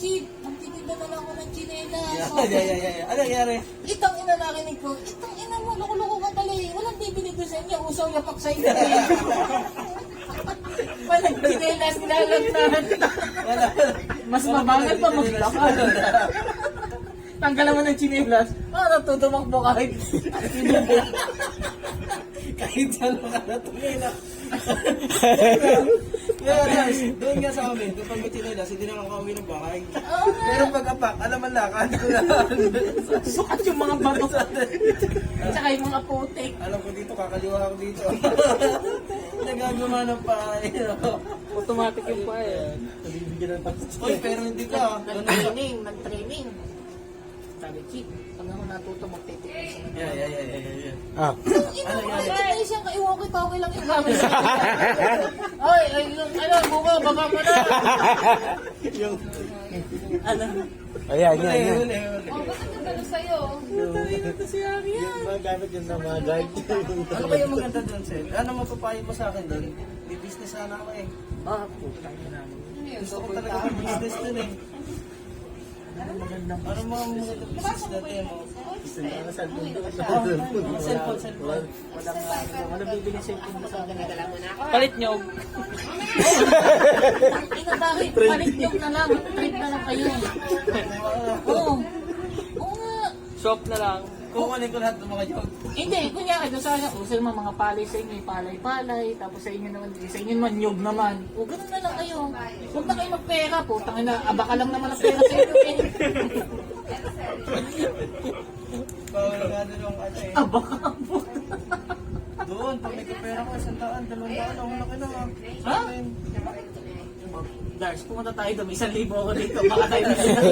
Chief, magtitinda na lang ako ng chinelas. Yeah. Ano nangyari? Itang ina narinig ko, itang ina mo, loko-loko ka pala eh. Walang bibili ko sa inyo, usaw yapak sa inyo eh. Walang chinelas, nilalagnahan. Mas mabangal pa maglakad. Tanggalan mo ng chinelas, tutumakbo kahit Kahit saan ka natulila. Doon nga sa amin, doon pag may chinelas, hindi na lang kauwi ng bahay. Pero pag apak, alam ang lakad ko na. sukat yung mga bato. Tsaka yung mga putik. Alam ko dito, kakaliwa ako dito. Nagagama ng pahay. Automatic yung pa eh. Uy, pero hindi ka. Nag-training. Sabi, Chief, pag ako natuto magtitikin siya. Yeah. Ano yan? Ay, siyang kaiwaki-talkie lang yung gamit siya. Ay, buka, baba mo na. Ano? Ayan. Oh, ba't ang gano'n sa'yo? Talino to si Ari yan. Magamit yun ng mga guard. Ano kaya maganda doon, Sel? Ano mapapayo mo sa akin doon? May business sana ako eh. Puta niya namin. Gusto ko talaga ng business doon eh. Ano mga maganda business natin mo? Cellphone. Wala bibili cellphone mo sa akin. Palit nyo. Ina bakit? Palit nyo na lang. Trip na lang kayo. Oo. Oo nga. Shop na lang. Kukunin ko lahat ng mga joke. Hindi, kunyari, doon sana, usil mo mga palay sa inyo, palay-palay, tapos sa inyo naman, nyug naman. O, ganun na lang kayo. Huwag na kayo magpera po, tangin na, abaka lang naman ang pera sa inyo eh. Bawal nga doon yung ano eh. Abaka po. Doon, pag may kapera ko, 100, 200, ang laki na ah. Ha? Dars, pumunta tayo doon, 1,000 ako dito, baka tayo na siya.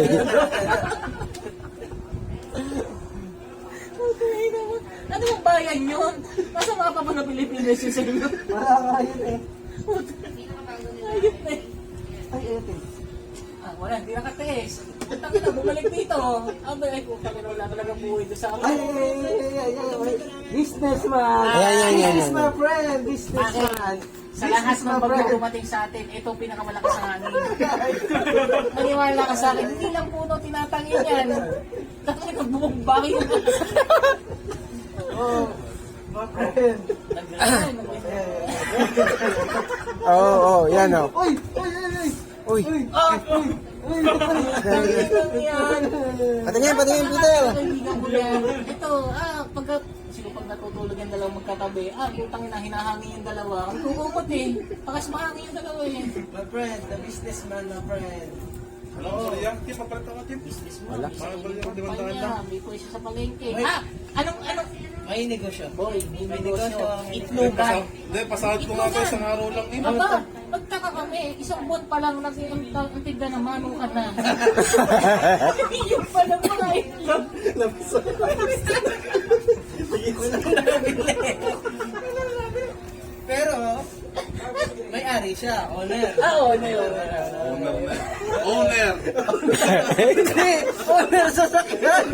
Ano bang bayan yun? Nasa mapa mo na Pilipinas yun sa inyo? Wala nga yun eh. Ayun eh. Ay, eto. Wala, hindi nakatest. Taki na, bumalik dito. Ay, kung taki na wala talaga buhay doon sa akin. Ay. Businessman. Ayan. This is my friend. Businessman. Sa lahat ng bagyo dumating sa atin, ito ang pinakamalakas na hangin. Maniwala ka sa akin, hindi lang puno tinatangin yan. Taki na, bumubaki ko. Oh, my friend. Oo, yan o. Uy! Uy. Patingin, Peter. Kaibigan ko yan. Ito, pag natutulog yung dalawang magkatabi, putang ina, hinahangin yung dalawa. Ang kukumot eh. Pakas mahangin yung dalawa eh. My friend, the businessman, my friend. Alam mo, Riyak, Tip, papalit ako, Tip. Businessman, may sarili Wala. kumpanya, may pwesa sa palengke. Wait. Anong, May negosyo. boy, may May negosyo. negosyo. Itlogan. Hindi, pasahod ko nga kayo, isang araw lang. Aba, magtaka kami, isang buwan pa lang ang tigda na manukan na. Yung pa lang mga itlog. Pero, may-ari siya, owner. Oo, na yun. Owner. Hindi! Owner sa sakyan!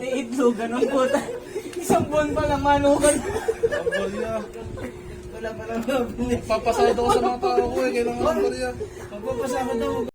May itlogan ng puta. Isang buwan pa lang manukan. Wala pa lang mabili. Papasahod ako sa mga tao ko eh, kailangan ko rin. Magpapasama daw.